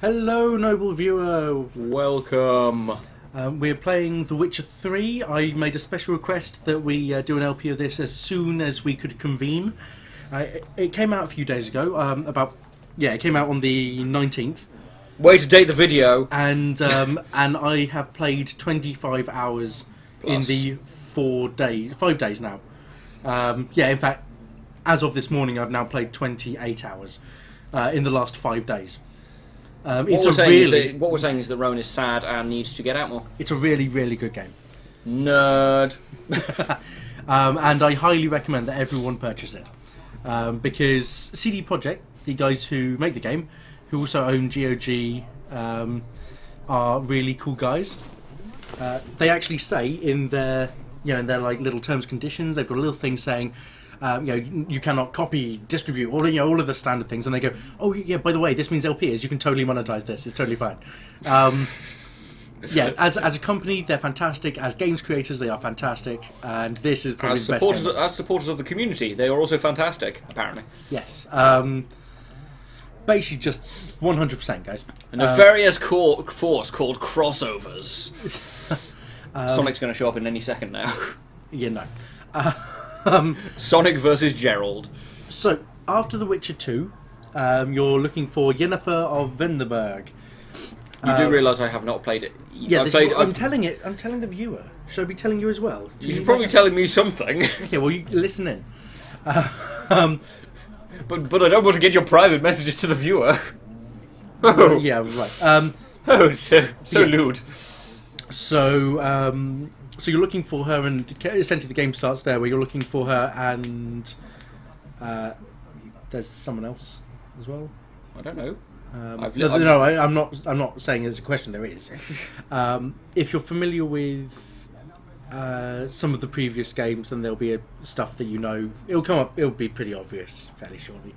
Hello, noble viewer. Welcome. We're playing The Witcher 3. I made a special request that we do an LP of this as soon as we could convene. It came out a few days ago. It came out on the 19th. Way to date the video. And I have played 25 hours Plus. in the 5 days now. In fact, as of this morning, I've now played 28 hours in the last 5 days. What we're saying is that Rowan is sad and needs to get out more. It's a really, really good game. Nerd. And I highly recommend that everyone purchase it. Because CD Projekt, the guys who make the game, who also own GOG, are really cool guys. They actually say in their like little terms and conditions, they've got a little thing saying, you cannot copy, distribute, all of the standard things, and they go, oh yeah, by the way, this means LP is you can totally monetize this. It's totally fine. As a company, they're fantastic. As games creators, they are fantastic, and this is probably the best game. As supporters of the community, they are also fantastic, apparently. Yes. Basically, just 100%, guys. A nefarious force called crossovers. Sonic's going to show up in any second now. Sonic versus Gerald. So, after The Witcher 2, you're looking for Yennefer of Venderberg. You do realise I have not played it. Yeah, I'm telling the viewer. Should I be telling you as well? You're probably telling me something. Okay, well, you listen in. But I don't want to get your private messages to the viewer. Oh. Yeah, right. So lewd. So you're looking for her, and essentially the game starts there, where you're looking for her, and there's someone else as well. I don't know. I'm not saying as a question. There is. If you're familiar with some of the previous games, then there'll be stuff that it'll come up. It'll be pretty obvious fairly shortly.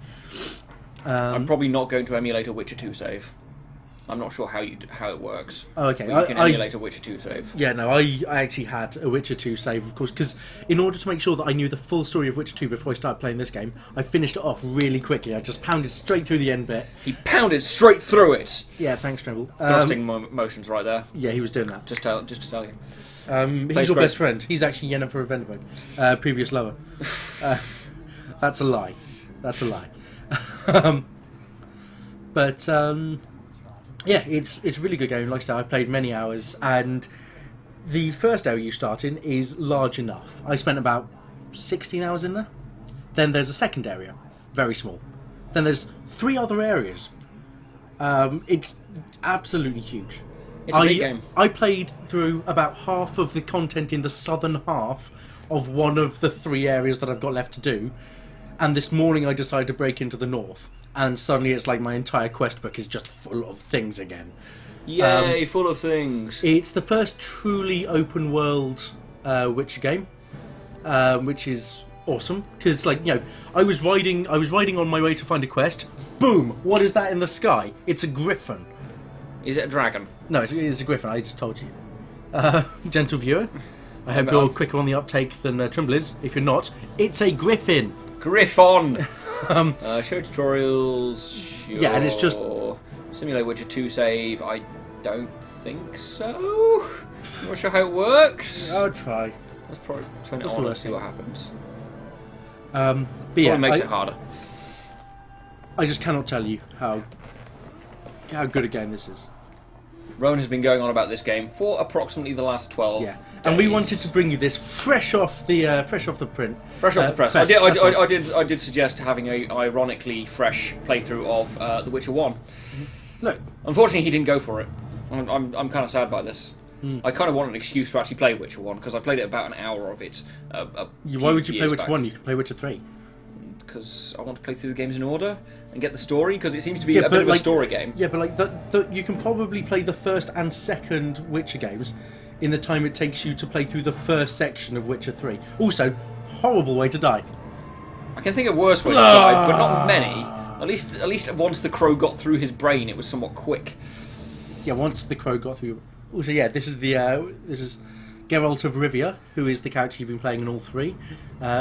I'm probably not going to emulate a Witcher 2 save. I'm not sure how it works. Oh, okay. But you can emulate a Witcher 2 save. Yeah, no, I actually had a Witcher 2 save, of course, because in order to make sure that I knew the full story of Witcher 2 before I started playing this game, I finished it off really quickly. I just pounded straight through the end bit. He pounded straight through it! Yeah, thanks, Tremble. Thrusting motions right there. Yeah, he was doing that. Just to tell you. He's your best friend. He's actually Yennefer of Venderberg, previous lover. That's a lie. That's a lie. Yeah, it's a really good game. Like I said, I played many hours, and the first area you start in is large enough. I spent about 16 hours in there. Then there's a second area, very small. Then there's 3 other areas. It's absolutely huge. It's a big game. I played through about half of the content in the southern half of one of the 3 areas that I've got left to do, and this morning I decided to break into the north. And suddenly it's like my entire quest book is just full of things again. Yay, full of things. It's the first truly open world Witcher game, which is awesome. Because I was riding on my way to find a quest. Boom! What is that in the sky? It's a griffin. Is it a dragon? No, it's a griffin. I just told you. Gentle viewer, I hope you're quicker on the uptake than Trimble is. If you're not, it's a griffin. Griffon! Show tutorials, sure. Yeah, and it's just... Simulate Witcher 2 save, I don't think so. I'm not sure how it works. I'll try. Let's probably turn it on and see what happens. But yeah, makes it harder. I just cannot tell you how good a game this is. Rowan has been going on about this game for approximately the last 12 days. And we wanted to bring you this fresh off the print. Fresh off the press. I did suggest having a ironically fresh playthrough of The Witcher 1. Look, unfortunately, he didn't go for it. I'm kind of sad by this. I kind of want an excuse to actually play Witcher 1 because I played it about an hour of it. Why would you play Witcher 1? You can play Witcher 3. Because I want to play through the games in order and get the story, because it seems to be a bit of a story game. Yeah, but you can probably play the first and second Witcher games in the time it takes you to play through the first section of Witcher 3. Also, horrible way to die. I can think of worse ways to die, but not many. At least once the crow got through his brain, it was somewhat quick. Yeah, once the crow got through. Also, yeah, this is Geralt of Rivia, who is the character you've been playing in all 3.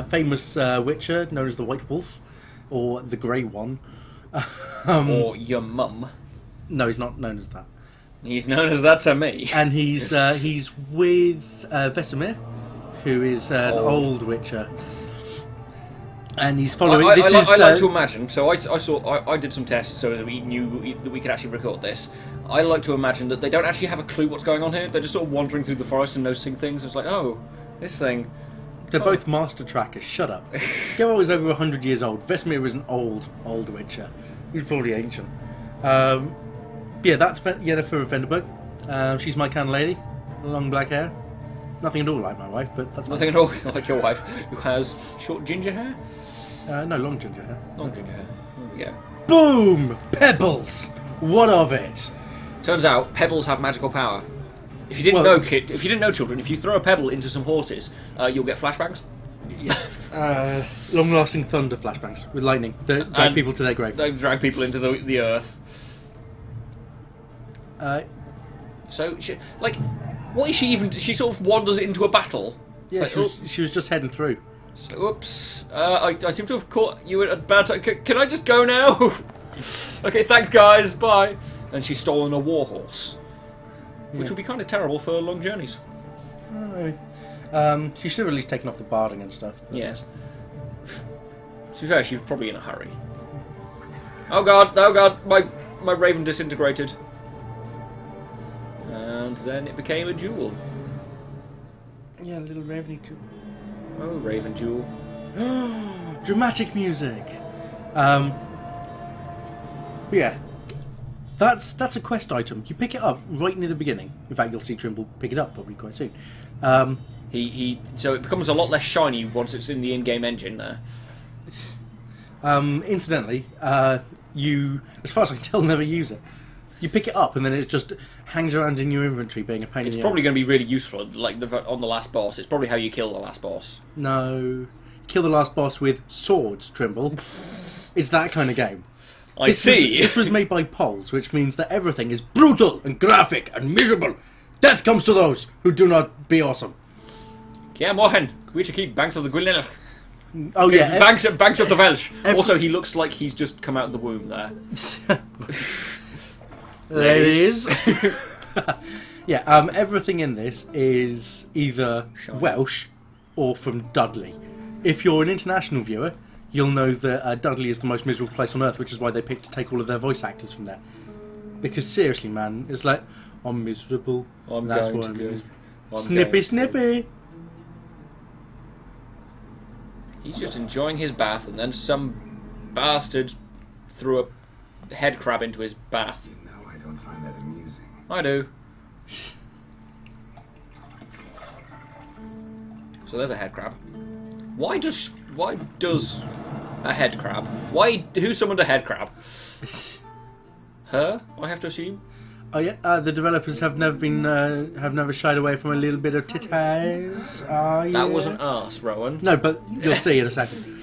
Famous Witcher, known as the White Wolf, or the Grey One. Or your mum. No, he's not known as that. He's known as that to me. And he's with Vesemir, who is an old Witcher. And he's following. I like to imagine. So I did some tests so that we knew that we could actually record this. I like to imagine that they don't actually have a clue what's going on here. They're just sort of wandering through the forest and noticing things. It's like, oh, this thing. They're both master trackers. Shut up. Geralt is over 100 years old. Vesemir was an old Witcher. He's probably ancient. Yeah, that's Yennefer of Venderberg. She's my kind of lady. Long black hair. Nothing at all like my wife, but that's nothing at all like your wife, who has short ginger hair. No, long ginger hair. Long ginger hair. There we go. Boom! Pebbles! What of it? Turns out pebbles have magical power. If you didn't know, children, if you throw a pebble into some horses, you'll get flashbangs. Yeah. Long-lasting thunder flashbangs with lightning that drag people to their grave. They drag people into the earth. So, what is she even? She sort of wanders into a battle. Yeah, she was just heading through. So, oops. I seem to have caught you at a bad time. Can I just go now? Okay, thanks, guys. Bye. And she's stolen a warhorse, which would be kind of terrible for long journeys. She should have at least taken off the barding and stuff. But... Yes. To be fair, she was probably in a hurry. Oh god, my raven disintegrated. And then it became a jewel. Yeah, a little raven jewel. Oh, raven jewel. Dramatic music. Yeah. That's a quest item. You pick it up right near the beginning. In fact, you'll see Trimble pick it up probably quite soon. So it becomes a lot less shiny once it's in the in-game engine there. Incidentally, you, as far as I can tell, never use it. You pick it up and then it just hangs around in your inventory being a pain in the ass. It's probably going to be really useful, like on the last boss. It's probably how you kill the last boss. No. Kill the last boss with swords, Trimble. It's that kind of game. I see. This was made by Poles, which means that everything is brutal and graphic and miserable. Death comes to those who do not be awesome. Yeah, morgen. We should keep Banks of the Gwynedd. Oh okay, yeah, Banks of the Welsh. Also, he looks like he's just come out of the womb there. Ladies. Yeah, everything in this is either Welsh or from Dudley. If you're an international viewer, you'll know that Dudley is the most miserable place on earth, which is why they picked to take all of their voice actors from there. Because seriously, man, it's like, I'm miserable. That's what I'm miserable. Snippy, snippy. He's just enjoying his bath, and then some bastard threw a head crab into his bath. You know, I don't find that amusing. I do. So there's a head crab. Why does a head crab? Who summoned a head crab? Her, I have to assume. Oh yeah, the developers have never shied away from a little bit of titties. Oh yeah. That wasn't us, Rowan. No, but you'll see in a second.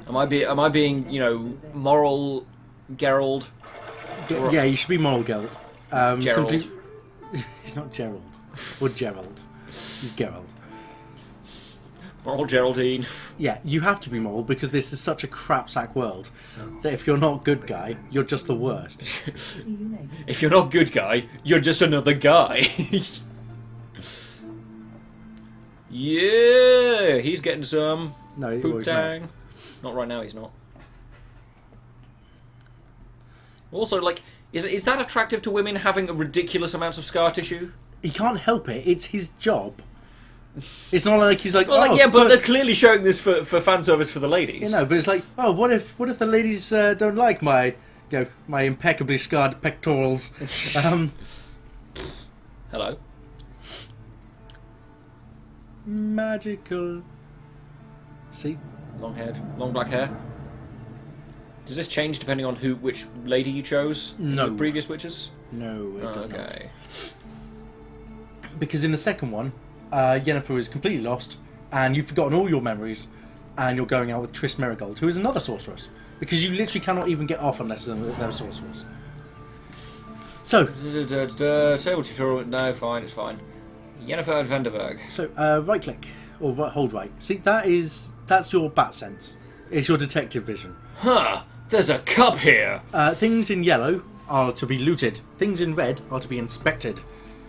Am I being, moral Gerald? Yeah, you should be moral Gerald. Gerald. He's not Gerald. Or Gerald. He's Gerald. Moral Geraldine. Yeah, you have to be moral because this is such a crapsack world that if you're not good guy, you're just the worst. If you're not good guy, you're just another guy. Yeah, he's getting some poop tang. Not right now, he's not. Also, is that attractive to women having ridiculous amounts of scar tissue? He can't help it. It's his job. It's not like he's like, well, yeah, but they're clearly showing this for fan service for the ladies. But it's like, oh, what if the ladies don't like my impeccably scarred pectorals? Hello. Magical. See, long black hair. Does this change depending on which lady you chose? No. The previous witches? No, it does not. Okay. Because in the second one, Yennefer is completely lost, and you've forgotten all your memories, and you're going out with Triss Merigold, who is another sorceress. Because you literally cannot even get off unless they're a sorceress. So... Table tutorial... No, fine, it's fine. Yennefer of Venderberg. So, right-click, or hold right. See, that's your bat sense. It's your detective vision. Huh. There's a cup here! Things in yellow are to be looted. Things in red are to be inspected.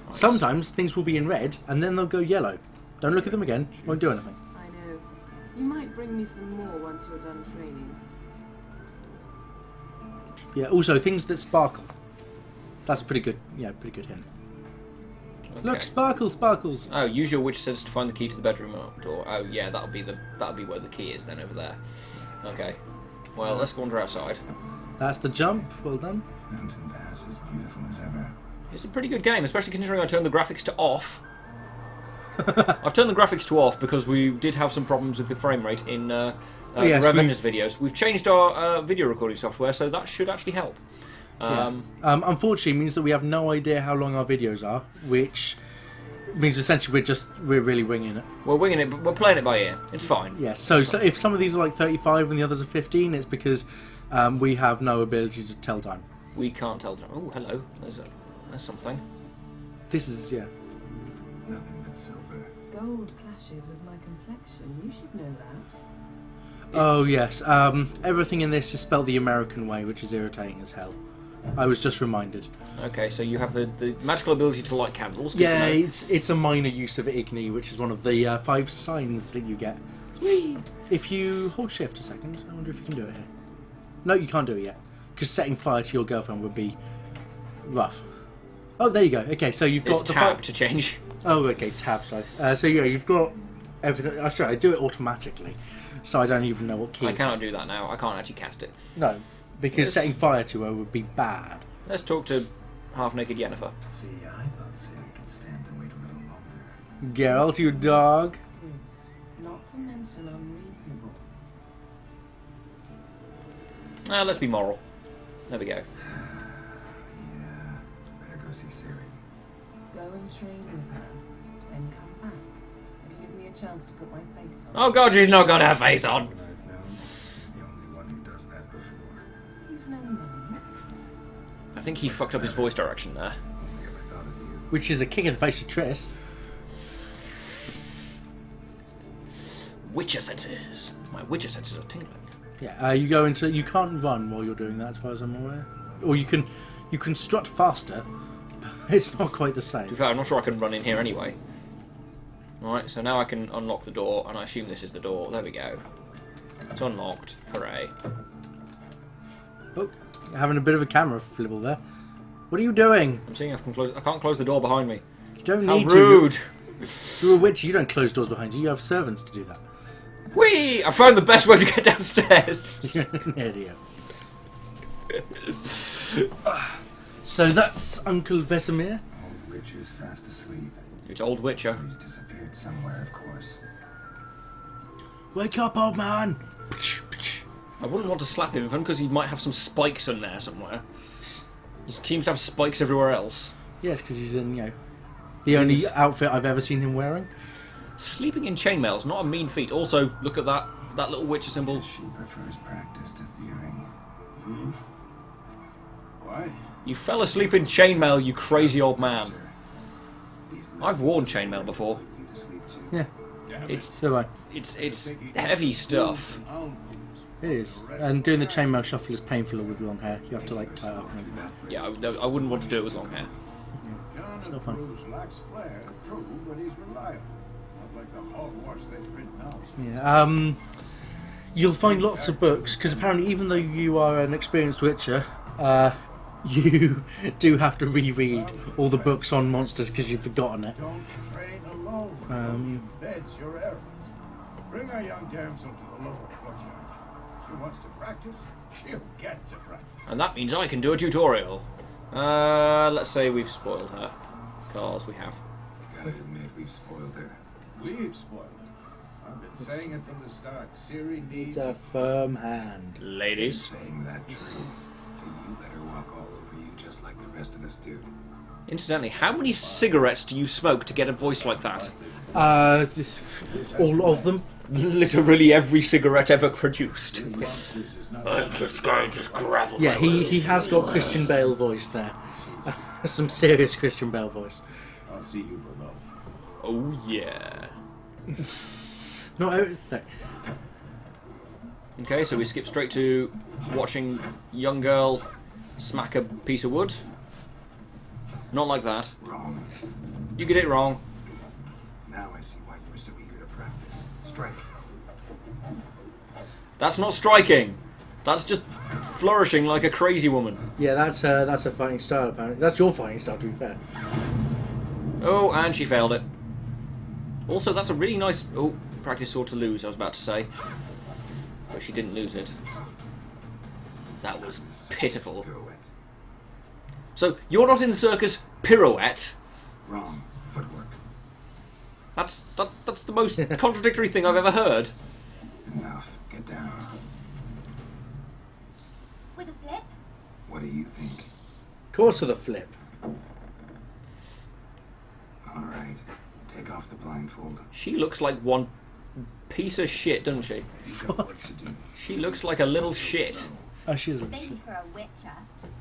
Nice. Sometimes things will be in red and then they'll go yellow. Don't look at them again. Won't do anything. I know. You might bring me some more once you're done training. Yeah. Also, things that sparkle. That's a pretty good. Yeah, pretty good hint. Okay. Look, sparkles. Oh, use your witch sense to find the key to the bedroom door. Oh, yeah, that'll be where the key is then, over there. Okay. Well, let's wander outside. That's the jump. Well done. Mountain Pass is beautiful as ever. It's a pretty good game, especially considering I turned the graphics to off. I've turned the graphics to off because we did have some problems with the frame rate in Yes, Revengeance videos. We've changed our video recording software, so that should actually help. Unfortunately, it means that we have no idea how long our videos are, which means essentially we're really winging it. We're winging it, but we're playing it by ear. It's fine. Yes. So if some of these are like 35 and the others are 15, it's because we have no ability to tell time. We can't tell. Oh, hello. There's something. This is Nothing but silver. Gold clashes with my complexion. You should know that. Oh yes. Everything in this is spelled the American way, which is irritating as hell. I was just reminded. Okay, so you have the magical ability to light candles. Good to Yeah, know. it's a minor use of Igni, which is one of the 5 signs that you get. Whee! If you hold shift a second, I wonder if you can do it here. No, you can't do it yet, because setting fire to your girlfriend would be rough. Oh, there you go. Okay, so you've got It's tab to change. Oh, okay, tab. Sorry. So yeah, you've got everything. Sorry, I do it automatically, so I don't even know what key. I cannot do that now. I can't actually cast it. No, because Yes. setting fire to her would be bad. Let's talk to half-naked Yennefer. See, I thought Siri could stand to wait a little longer. Geralt, you dog. Not to mention unreasonable. Let's be moral. There we go. Yeah, better go see Siri. Go and train with her, then come back. It'll give me a chance to put my face on. Oh god, she's not got her face on. I've known the only one who does that before. You've known many. I think he fucked up his voice direction there. Only ever thought of you. Which is a kick in the face to Triss. Witcher senses. My witcher senses are tingling. Yeah, you go into. You can't run while you're doing that, as far as I'm aware. Or you can strut faster. But it's not quite the To same. be fair, I'm not sure I can run in here anyway. Alright, so now I can unlock the door, and I assume this is the door. There we go. It's unlocked. Hooray. Oh, you're having a bit of a camera flibble there. What are you doing? I'm seeing if I can close. I can't close the door behind me. You don't How need rude! to. You're a witch. You don't close doors behind you. You have servants to do that. Whee! I found the best way to get downstairs. You're an idiot. So that's Uncle Vesemir. Old witch is fast asleep. It's old Witcher. He's disappeared somewhere, of course. Wake up, old man! I wouldn't want to slap him because he might have some spikes in there somewhere. He seems to have spikes everywhere else. Yes, because he's in, the only outfit I've ever seen him wearing. Sleeping in chainmail is not a mean feat. Also, look at that little Witcher symbol. She prefers practice to theory. Why? You fell asleep in chainmail, you crazy old man. He's I've worn chainmail before. you to sleep too. Yeah, It's so do I. it's heavy stuff. It is. And doing the chainmail shuffle is painful with long hair. You have to, tie it up and everything. Yeah, I wouldn't want to do it with long hair. It's no fun. Bruce lacks flair, true, but he's reliable. Not like the hogwash they print now. Yeah, you'll find lots of books, because apparently even though you are an experienced witcher, you do have to reread all the books on monsters because you've forgotten it. Don't train alone. He embeds your errors. Bring our young damsel to the local courtyard. She wants to practice, she'll get to practice. And that means I can do a tutorial. Let's say we've spoiled her. Because we have. Gotta admit, we've spoiled her. We've spoiled her. I've been saying it from the start. Siri needs It's a firm hand. Ladies. Saying that true. Do you let her walk all over you just like the rest of us do? Incidentally, how many cigarettes do you smoke to get a voice like that? All of them. Literally every cigarette ever produced. This is not I'm just going to gravel. Yeah, he has got Christian Bale voice there. Some serious Christian Bale voice. I'll see you below. Oh yeah. No. Okay, so we skip straight to watching young girl smack a piece of wood. Not like that. Wrong. You get it wrong. Now I see why you were so eager to practice. Strike. That's not striking. That's just flourishing like a crazy woman. Yeah, that's a fighting style apparently. That's your fighting style, to be fair. Oh, and she failed it. Also, that's a really nice... Oh, practice sword to lose, I was about to say. But she didn't lose it. That was pitiful. Pirouette. So, you're not in the circus pirouette? Wrong. Footwork. That's the most contradictory thing I've ever heard. Enough. Get down. With a flip? What do you think? Course of the flip. Alright. Take off the blindfold. She looks like one piece of shit, doesn't she? You've got work to do. She looks like a little shit. Oh, she's a... Maybe for a witcher.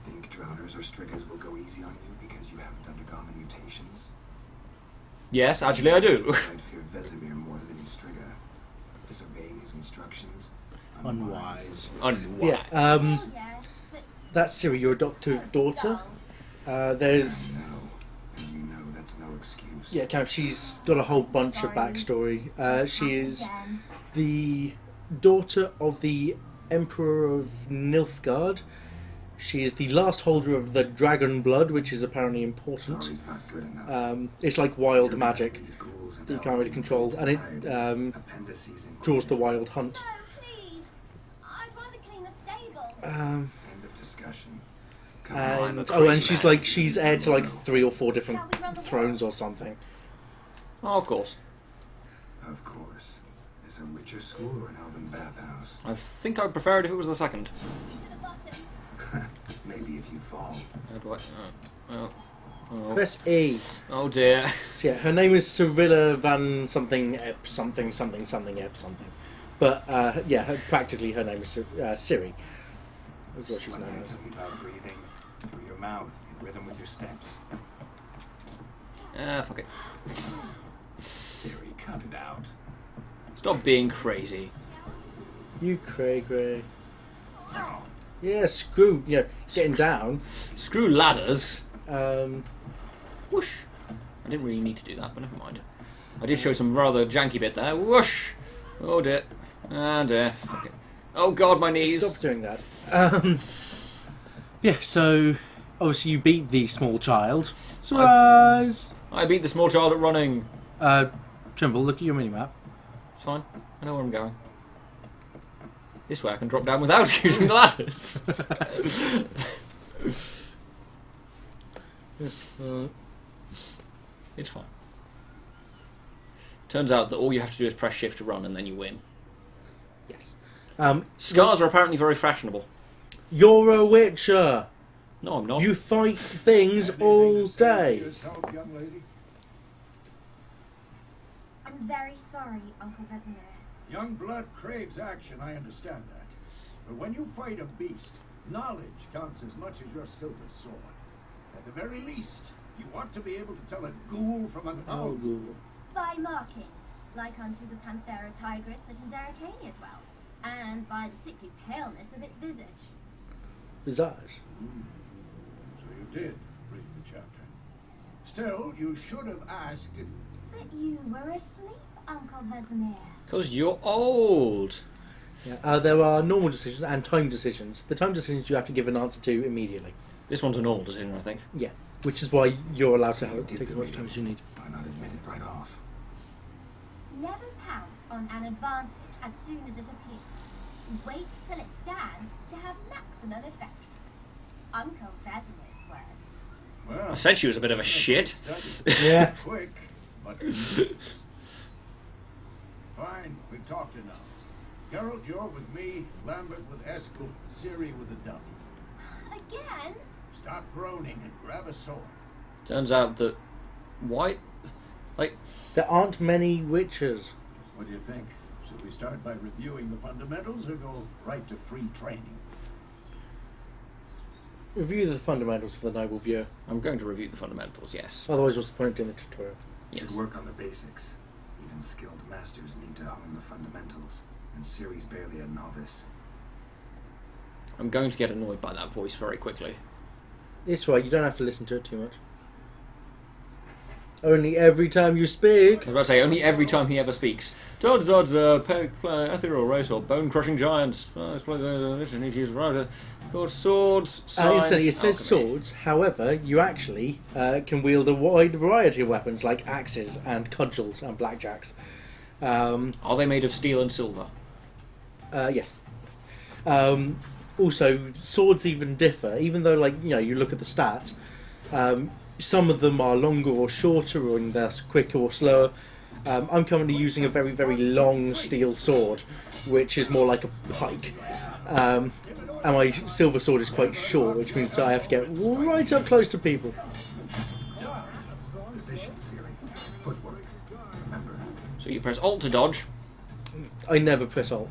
Think drowners or striggers will go easy on you because you haven't undergone the mutations? Yes, actually I do. I'd fear Vesemir more than any strigger. Disobeying his instructions? Unwise. Unwise. Yeah, Oh, yes, but that's Siri, your adoptive daughter. There's... No. And you know that's no excuse. Yeah, Cav, she's got a whole bunch of Sorry. backstory. She is Again. the daughter of the Emperor of Nilfgaard. She is the last holder of the dragon blood, which is apparently important. Sorry's not good enough. It's like wild You're magic gonna lead ghouls and that you can't really elves control, into and it tired appendices and draws the wild hunt. No, please. I'd rather clean the stables. Um, End of discussion. Come I'm a on. and crazy she's man. like she's heir to like 3 or 4 different Shall we run the thrones world? or something. Oh, of course. Of course. Is a witcher school or an elven bathhouse? I think I'd prefer it if it was the second. To the bottom. Maybe if you fall. How do I... Oh. Oh. Press E. Oh dear. So, yeah, her name is Cyrilla van something Ep something something something Ep something. But yeah, practically her name is Siri. Is what she's What did known I as. tell you about breathing through your mouth in rhythm with your steps? Ah, fuck it. Siri, cut it out. Stop being crazy. You cray cray. Yeah, screw. You know, getting down. Screw ladders. Whoosh. I didn't really need to do that, but never mind. I did show some rather janky bit there. Whoosh. Oh dear. And fuck it. Oh god, my knees. Stop doing that. Yeah, so obviously you beat the small child. Surprise! I beat the small child at running. Trimble, look at your minimap. It's fine. I know where I'm going. This way I can drop down without using the ladders. It's fine. Turns out that all you have to do is press shift to run and then you win. Yes. Scars are apparently very fashionable. You're a witcher. No, I'm not. You fight things all day. Yourself, young lady. I'm very sorry, Uncle Vesemir. Young blood craves action, I understand that. But when you fight a beast, knowledge counts as much as your silver sword. At the very least, you want to be able to tell a ghoul from an owl. By markings, like unto the Panthera tigris that in Zeracania dwells, and by the sickly paleness of its visage. Visage. So you did read the chapter. Still, you should have asked if... But you were asleep, Uncle Vesemir. Because you're old. Yeah. There are normal decisions and time decisions. The time decisions you have to give an answer to immediately. This one's a normal decision, I think. Yeah. Which is why you're allowed to So you did take the as much time reading. as you need. Why not admit it right off? Never pounce on an advantage as soon as it appears. Wait till it stands to have maximum effect. Uncle Vesemir's words. Well, I said she was a bit of a shit. Yeah. quick, but... Fine, we've talked enough. Geralt, you're with me, Lambert with Eskel, Ciri with the double. Again? Stop groaning and grab a sword. Turns out that... Why? Like... There aren't many witches. What do you think? Should we start by reviewing the fundamentals or go right to free training? Review the fundamentals for the noble viewer. I'm going to review the fundamentals, yes. Otherwise, what's the point of doing the tutorial? Yes. Should work on the basics. Even skilled masters need to hone the fundamentals. and Ciri's barely a novice. I'm going to get annoyed by that voice very quickly. It's right, you don't have to listen to it too much. Only every time you speak. I was about to say, only every time he ever speaks. Ethereal race or bone-crushing giants. Called swords, science, Instantly, it says alchemy. swords. However, you actually can wield a wide variety of weapons like axes and cudgels and blackjacks. Are they made of steel and silver? Yes. Also, swords even differ. Even though, like, you know, you look at the stats, some of them are longer or shorter, or they're quicker or slower. I'm currently using a very, very long steel sword, which is more like a pike. And my silver sword is quite short, which means that I have to get right up close to people. Position, Ciri. Footwork. Remember. So you press Alt to dodge, I never press Alt.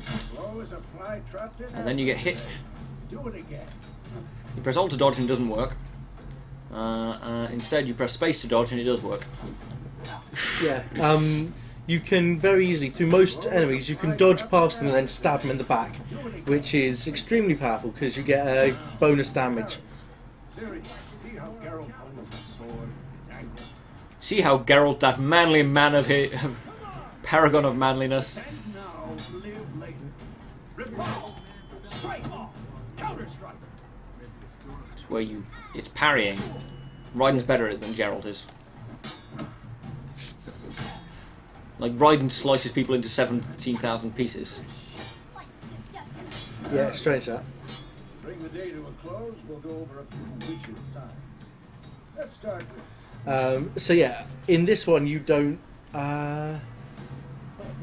Slow as a fly trapped in and then you get hit. Do it again. You press Alt to dodge and it doesn't work. Instead, you press space to dodge and it does work. Yeah. You can very easily, through most enemies, you can dodge past them and then stab them in the back, which is extremely powerful because you get a bonus damage. Ciri, see how Geralt holds his sword, its angle. See how Geralt, that manly man of paragon of manliness. And now live later. Repulse! Strike! Counter-strike! It's where it's parrying. Raiden's better at it than Geralt is. Like, Raiden slices people into 17,000 pieces. Yeah, strange that. Bring the day to a close, we'll go over a few witches' signs. Let's start with... So yeah, in this one you don't...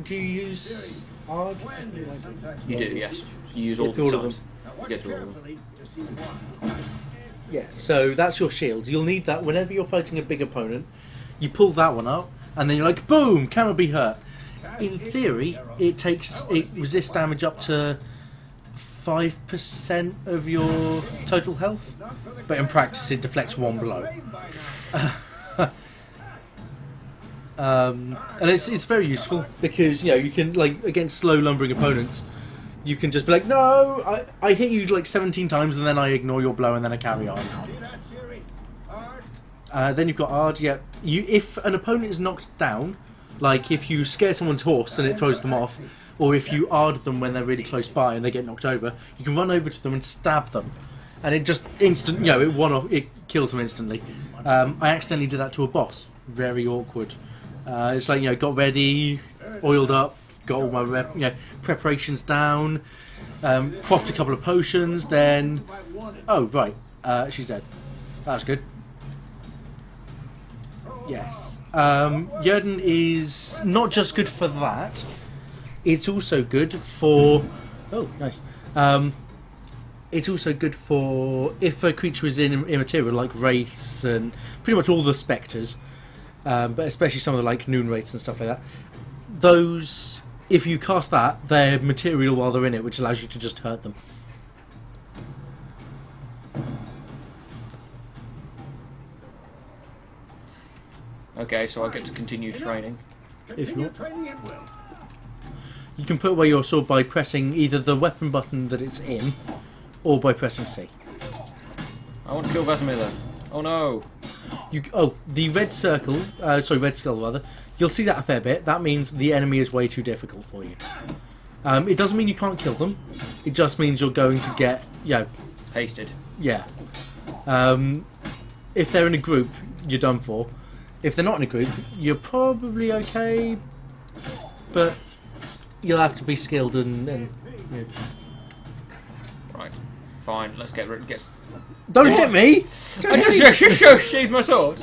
do you use... Ard? When is sometimes You do, called yes. witches. You use Get all through the all of signs. Now You watch get through all of them. carefully to see one. Yeah, so that's your shield. You'll need that whenever you're fighting a big opponent. You pull that one up, and then you're like, boom, cannot be hurt. In theory, it resists damage up to 5% of your total health, but in practice it deflects one blow. And it's very useful because, you know, you can, like, against slow lumbering opponents, you can just be like, no, I hit you like 17 times and then I ignore your blow and then I carry on. See that, Ciri? Ard? Then you've got Ard. Yeah, if an opponent is knocked down, like if you scare someone's horse and it throws them off, or if you Ard them when they're really close by and they get knocked over, you can run over to them and stab them, and it just it kills them instantly. I accidentally did that to a boss. Very awkward. It's like, you know, got ready, oiled up, got all my preparations down, quaffed a couple of potions, then oh right, she's dead. That's good. Yes. Yerden is not just good for that, it's also good for... Oh, nice. It's also good for if a creature is immaterial, like wraiths and pretty much all the spectres, but especially some of the like noon wraiths and stuff like that. Those, if you cast that, they're material while they're in it, which allows you to just hurt them. Okay, so I get to continue training. Continue not- training at will. You can put away your sword by pressing either the weapon button that it's in, or by pressing C. I want to kill Vesemir then. Oh no! The red circle, red skull rather, you'll see that a fair bit. That means the enemy is way too difficult for you. It doesn't mean you can't kill them, it just means you're going to get, Pasted. yeah. If they're in a group, you're done for. If they're not in a group, you're probably okay, but you'll have to be skilled and Right. Fine, let's get rid. Don't hit me! I just sheathed my sword.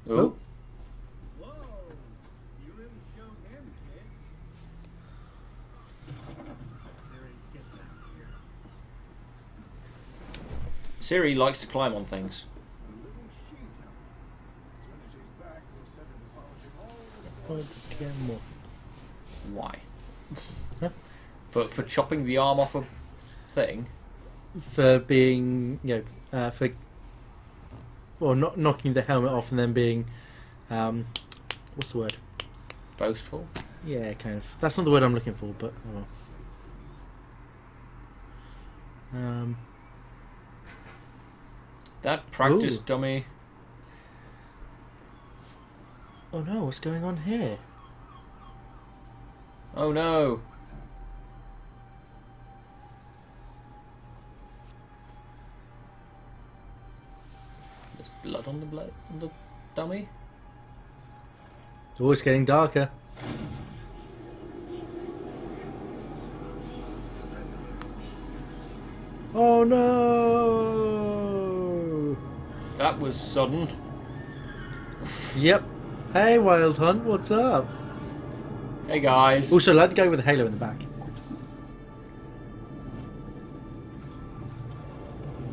Oh. Whoa! You really showed him, kid. Ciri, get down here. Ciri likes to climb on things. A little she-devil. As soon as he's back, we'll set her to polishing all the Why? Huh? For chopping the arm off a thing? for being, not knocking the helmet off and then being, what's the word? Boastful. Yeah, kind of. That's not the word I'm looking for, but oh well. That practice Ooh. dummy. Oh no, what's going on here? Oh no. There's blood on the dummy. Oh, it's getting darker. Oh no! That was sudden. Yep. Hey, Wild Hunt, what's up? Hey guys. Also, like the guy with the halo in the back.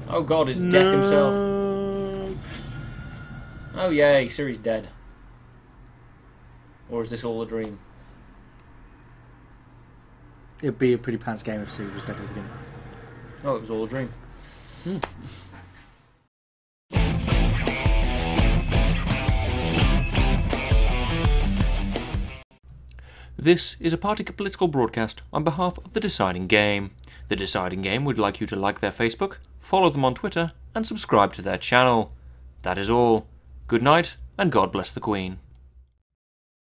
Oh god, it's Death himself. No. Oh yay, Ciri's dead. Or is this all a dream? It'd be a pretty pants game if Siri was dead at the beginning. Oh, it was all a dream. This is a party political broadcast on behalf of The Deciding Game. The Deciding Game would like you to like their Facebook, follow them on Twitter, and subscribe to their channel. That is all. Good night, and God bless the Queen.